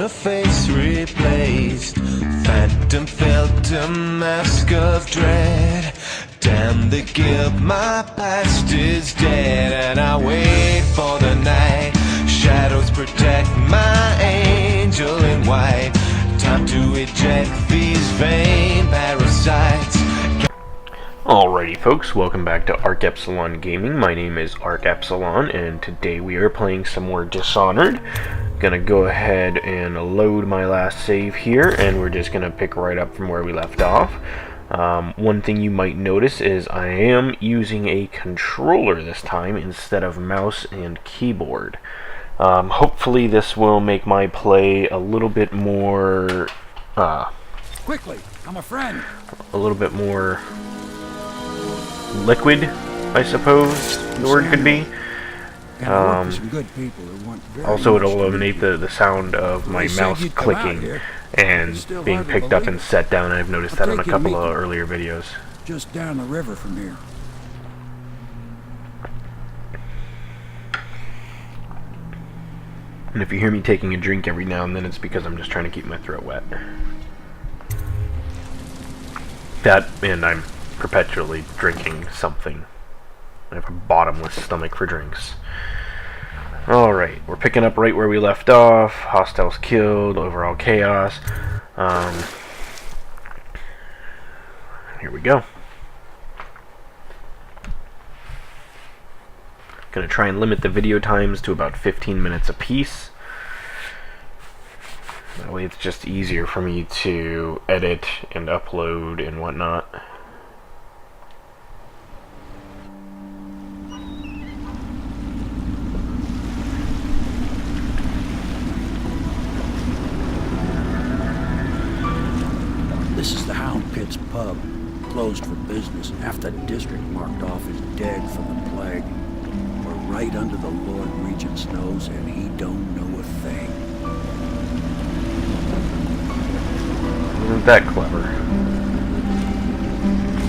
her face replaced. Phantom felt a mask of dread. Damn the guilt, my past is dead. And I wait for the night. Shadows protect my angel in white. Time to eject these vain parasites. Alrighty folks, welcome back to Epsilon Gaming. My name is Epsilon, and today we are playing some more Dishonored. Gonna go ahead and load my last save here, and we're just gonna pick right up from where we left off. One thing you might notice is I am using a controller this time instead of mouse and keyboard. Hopefully this will make my play a little bit more, Quickly, I'm a friend. a little bit more liquid, I suppose the word could be. Also, it'll eliminate the sound of my mouse clicking and being picked up and set down. I've noticed that on a couple of earlier videos. Just down the river from here. And if you hear me taking a drink every now and then, it's because I'm just trying to keep my throat wet. That, and I'm perpetually drinking something. I have a bottomless stomach for drinks. Alright, we're picking up right where we left off. Hostiles killed, overall chaos. Here we go. Gonna try and limit the video times to about 15 minutes apiece. That way it's just easier for me to edit and upload and whatnot. This is the Hound Pit's pub, closed for business. Half the district marked off as dead from the plague. We're right under the Lord Regent's nose, and he don't know a thing. Isn't that clever?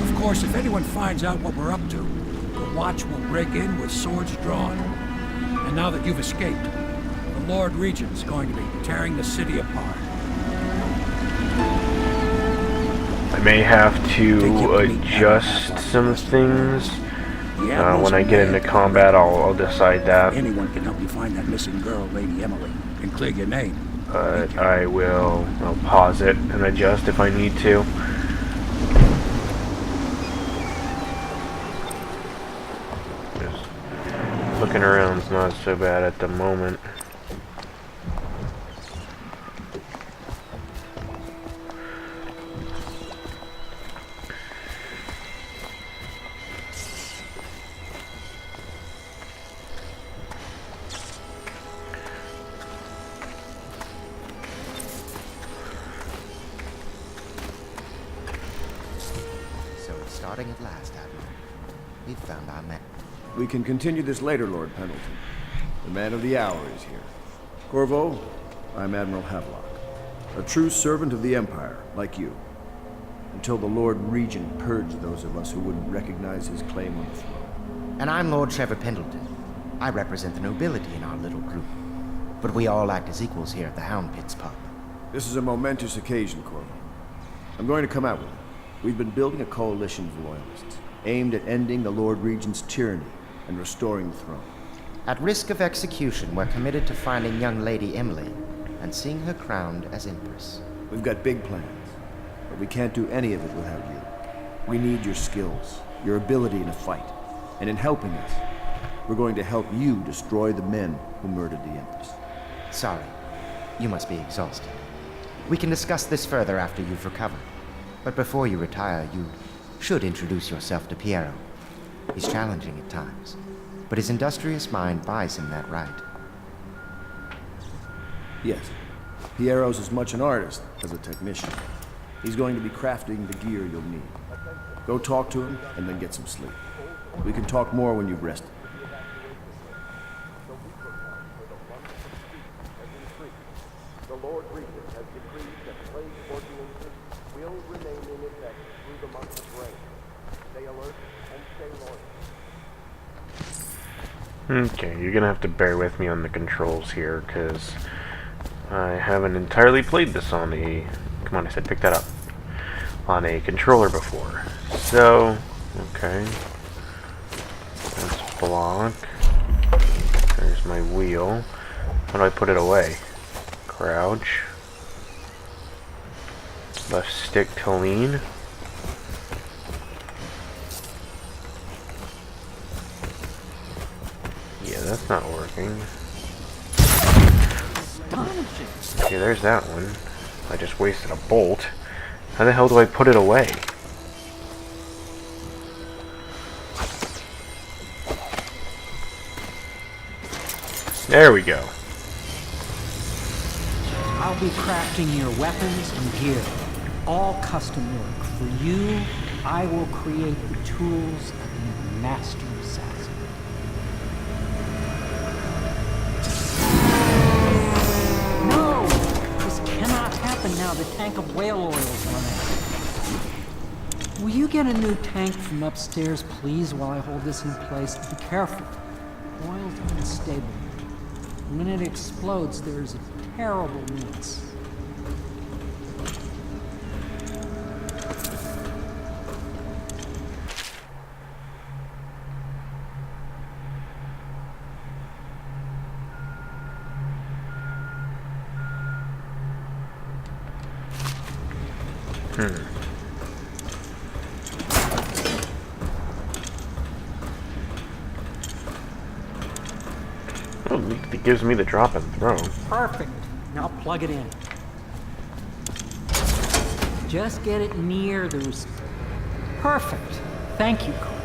Of course, if anyone finds out what we're up to, the Watch will break in with swords drawn. And now that you've escaped, the Lord Regent's going to be tearing the city apart. I may have to adjust some things. When I get into combat, I'll decide that. Anyone can help you find that missing girl, Lady Emily, and clear your name. But I'll pause it and adjust if I need to. Just looking around's not so bad at the moment. Starting at last, Admiral. We've found our man. We can continue this later, Lord Pendleton. The man of the hour is here. Corvo, I'm Admiral Havelock. A true servant of the Empire, like you. Until the Lord Regent purged those of us who wouldn't recognize his claim on the throne. And I'm Lord Trevor Pendleton. I represent the nobility in our little group. But we all act as equals here at the Hound Pit's pub. This is a momentous occasion, Corvo. I'm going to come out with it. We've been building a coalition of loyalists, aimed at ending the Lord Regent's tyranny and restoring the throne. At risk of execution, we're committed to finding young Lady Emily and seeing her crowned as Empress. We've got big plans, but we can't do any of it without you. We need your skills, your ability in a fight, and in helping us, we're going to help you destroy the men who murdered the Empress. Sorry, you must be exhausted. We can discuss this further after you've recovered. But before you retire, you should introduce yourself to Piero. He's challenging at times, but his industrious mind buys him that right. Yes, Piero's as much an artist as a technician. He's going to be crafting the gear you'll need. Go talk to him, and then get some sleep. We can talk more when you've rested. The Lord Regent has decreed that plague ordinances will remain in effect through the month of rain. Stay alert and stay loyal. Okay, you're gonna have to bear with me on the controls here, because I haven't entirely played this on a... Come on, I said pick that up. On a controller before. So, okay. Let's block. There's my wheel. How do I put it away? Crouch. Left stick to lean. Yeah, that's not working. Okay, there's that one. I just wasted a bolt. How the hell do I put it away? There we go. I'll be crafting your weapons and gear. All custom work. For you, I will create the tools of the master assassin. No! This cannot happen now. The tank of whale oil is run out. Will you get a new tank from upstairs, please, while I hold this in place? Be careful. Oil's unstable. When it explodes, there's a terrible mess. Oh, it gives me the drop and throw. Perfect. Now plug it in. Just get it near those. Perfect. Thank you, Carl.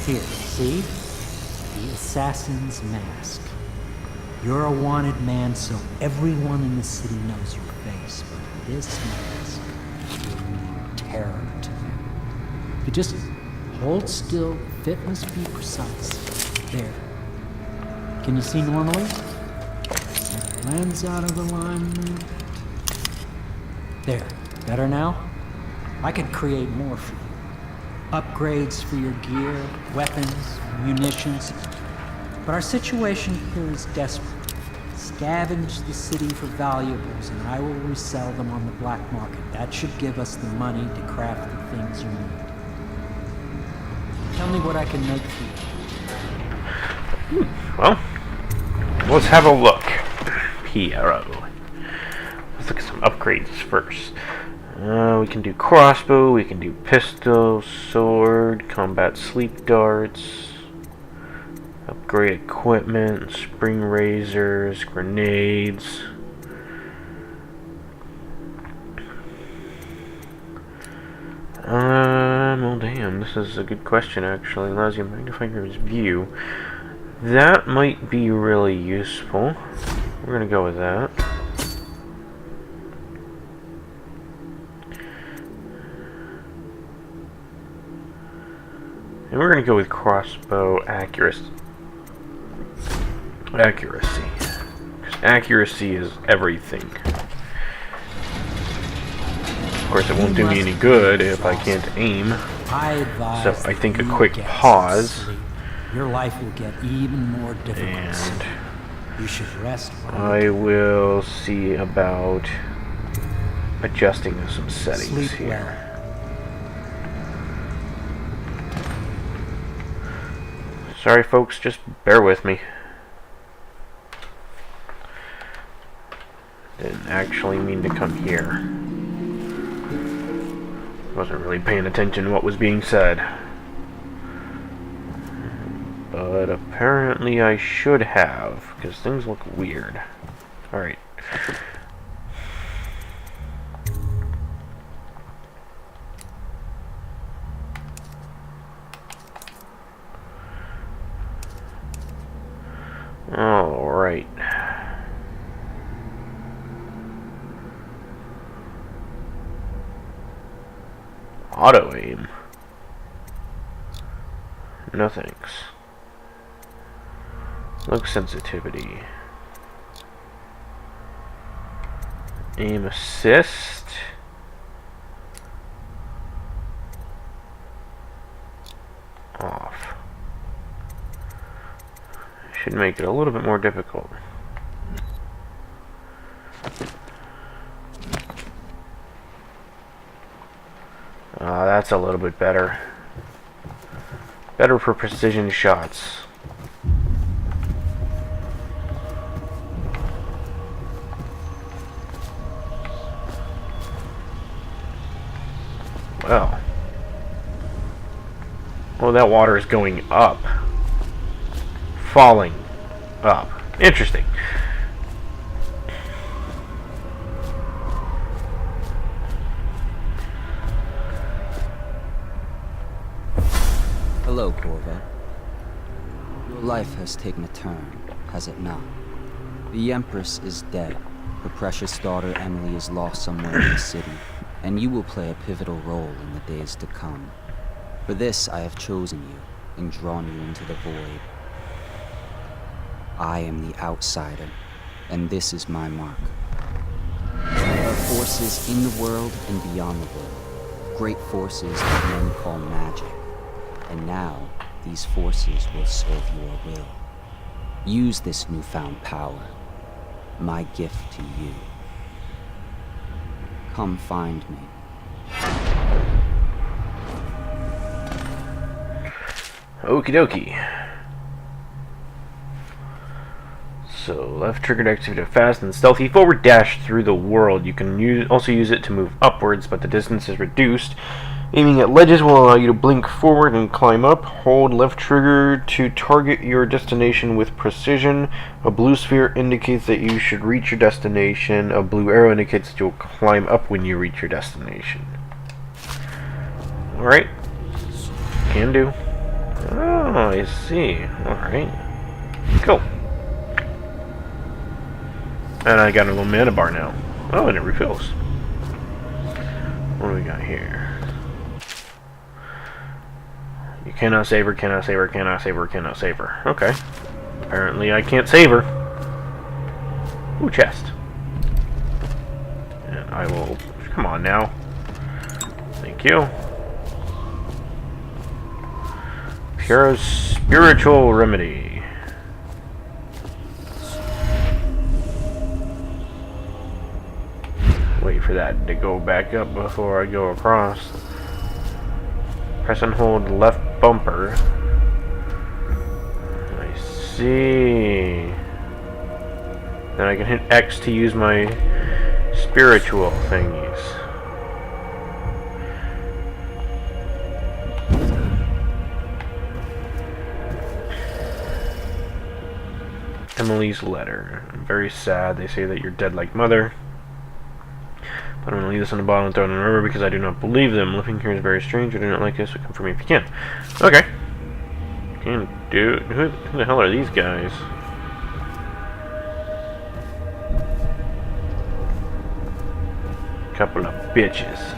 Here, see? The assassin's mask. You're a wanted man, so everyone in the city knows your face. But this mask will mean terror to them. If you just hold still, fit must be precise. There. Can you see normally? Lens out of alignment. There. Better now? I could create more for you. Upgrades for your gear, weapons, munitions. But our situation here is desperate. Scavenge the city for valuables, and I will resell them on the black market. That should give us the money to craft the things you need. Tell me what I can make for you. Well, let's have a look. Piero. Let's look at some upgrades first. We can do crossbow, we can do pistol, sword, combat sleep darts, upgrade equipment, spring razors, grenades. Well damn, this is a good question actually. Allows you to magnify your view. That might be really useful. We're gonna go with that. And we're gonna go with crossbow accuracy. Accuracy. Because accuracy is everything. Of course, it won't do me any good if I can't aim. So I think a quick pause. Your life will get even more difficult. And you should rest. I will see about adjusting some settings Sleep here. well. Sorry folks, just bear with me. Didn't actually mean to come here. Wasn't really paying attention to what was being said. But apparently I should have, because things look weird. Alright. Alright. Auto aim. No thanks. Look sensitivity. Aim assist. Off. Should make it a little bit more difficult. That's a little bit better. Better for precision shots. Well. Oh, that water is going up. Falling up. Interesting. Hello, Corvo. Your life has taken a turn, has it not? The Empress is dead. Her precious daughter Emily is lost somewhere in the city, and you will play a pivotal role in the days to come. For this, I have chosen you and drawn you into the void. I am the outsider, and this is my mark. There are forces in the world and beyond the world, great forces that men call magic. And now, these forces will serve your will. Use this newfound power, my gift to you. Come find me. Okie dokie. So, left trigger to activate a fast and stealthy forward dash through the world. You can also use it to move upwards, but the distance is reduced. Aiming at ledges will allow you to blink forward and climb up. Hold left trigger to target your destination with precision. A blue sphere indicates that you should reach your destination. A blue arrow indicates that you'll climb up when you reach your destination. Alright. Can do. Oh, I see. Alright. Cool. And I got a little mana bar now. Oh, and it refills. What do we got here? You cannot save her, cannot save her, cannot save her, cannot save her. Okay. Apparently I can't save her. Ooh, chest. And I will... Come on now. Thank you. Pure spiritual remedy. Wait for that to go back up before I go across. Press and hold left bumper. I see. Then I can hit X to use my spiritual thingies. Emily's letter. I'm very sad. They say that you're dead like mother. But I'm going to leave this on the bottom and throw it in the river because I do not believe them. Living here is very strange. I do not like this, so come for me if you can. Okay. Can do. Who the hell are these guys? Couple of bitches.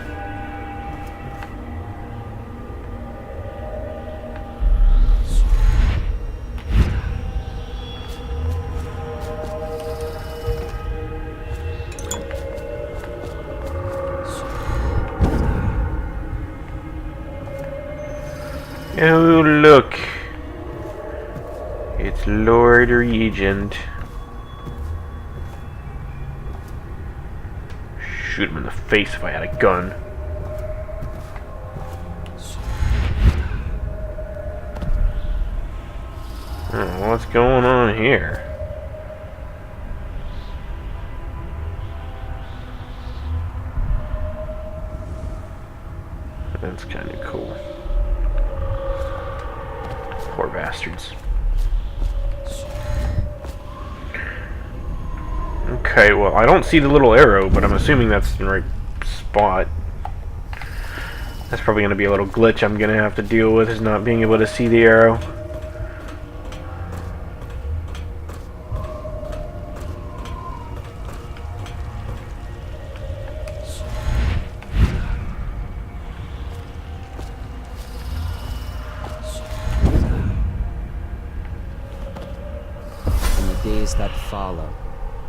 Oh, look. It's Lord Regent. Shoot him in the face if I had a gun. Oh, what's going on here? That's kind of cool. Poor bastards. Okay, well, I don't see the little arrow, but I'm assuming that's the right spot. That's probably going to be a little glitch I'm going to have to deal with, is not being able to see the arrow. Days that follow,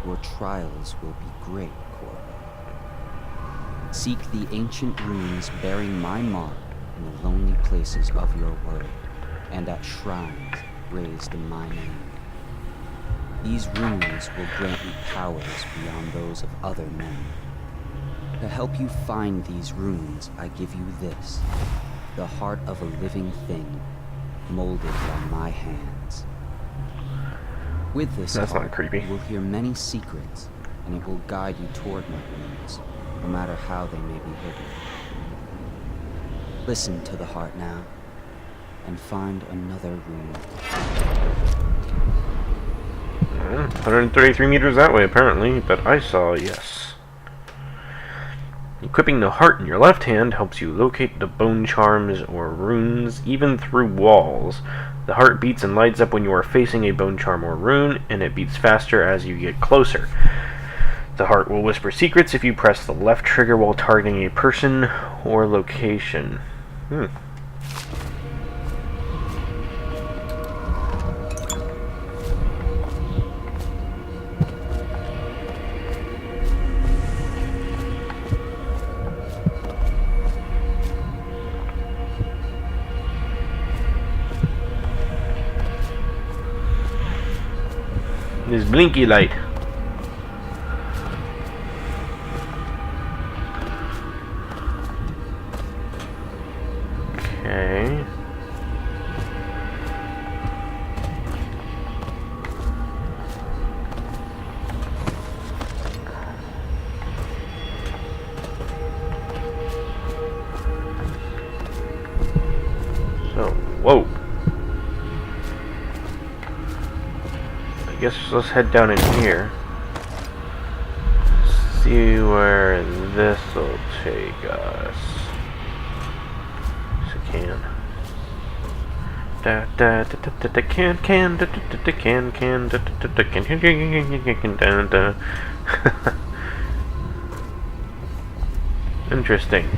your trials will be great, Corvo. Seek the ancient runes bearing my mark in the lonely places of your world, and at shrines raised in my name. These runes will grant you powers beyond those of other men. To help you find these runes, I give you this. The heart of a living thing, molded by my hands. With this That's not heart, creepy. you will hear many secrets, and it will guide you toward my runes, no matter how they may be hidden. Listen to the heart now, and find another rune. 133 meters that way, apparently, but I saw yes. Equipping the heart in your left hand helps you locate the bone charms or runes, even through walls. The heart beats and lights up when you are facing a bone charm or rune, and it beats faster as you get closer. The heart will whisper secrets if you press the left trigger while targeting a person or location. This blinky light. Okay. So, whoa. I guess let's head down in here. See where this will take us. Yes, it can. Da da da da da can da da da da can da da da can da da. Interesting.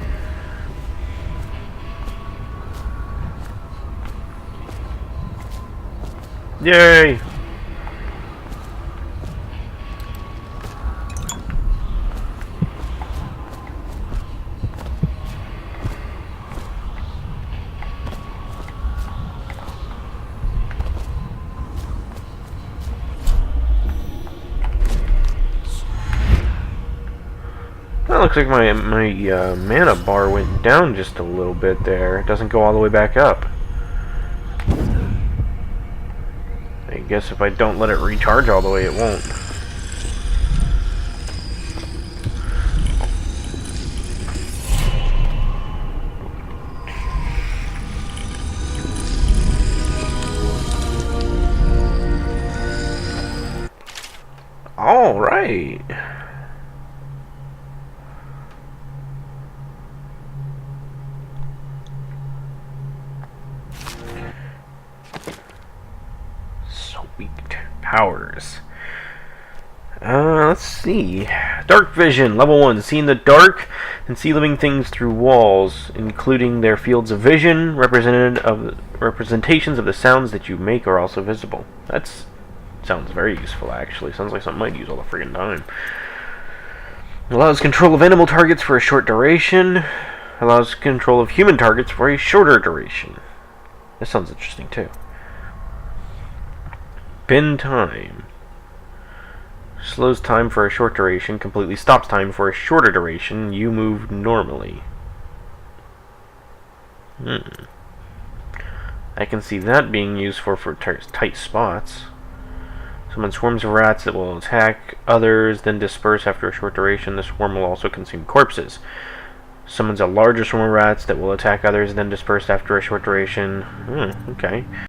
Yay! That looks like my mana bar went down just a little bit there. It doesn't go all the way back up. I guess if I don't let it recharge all the way, it won't. All right. Sweet powers. Let's see. Dark vision, level 1. See in the dark and see living things through walls, including their fields of vision. Representations of the sounds that you make are also visible. That's sounds very useful, actually. Sounds like something I'd use all the friggin' time. Allows control of animal targets for a short duration. Allows control of human targets for a shorter duration. This sounds interesting, too. Pin time. Slows time for a short duration. Completely stops time for a shorter duration. You move normally. I can see that being used for tight spots. Summon swarms of rats that will attack others, then disperse after a short duration. The swarm will also consume corpses. Summons a larger swarm of rats that will attack others, then disperse after a short duration. Okay.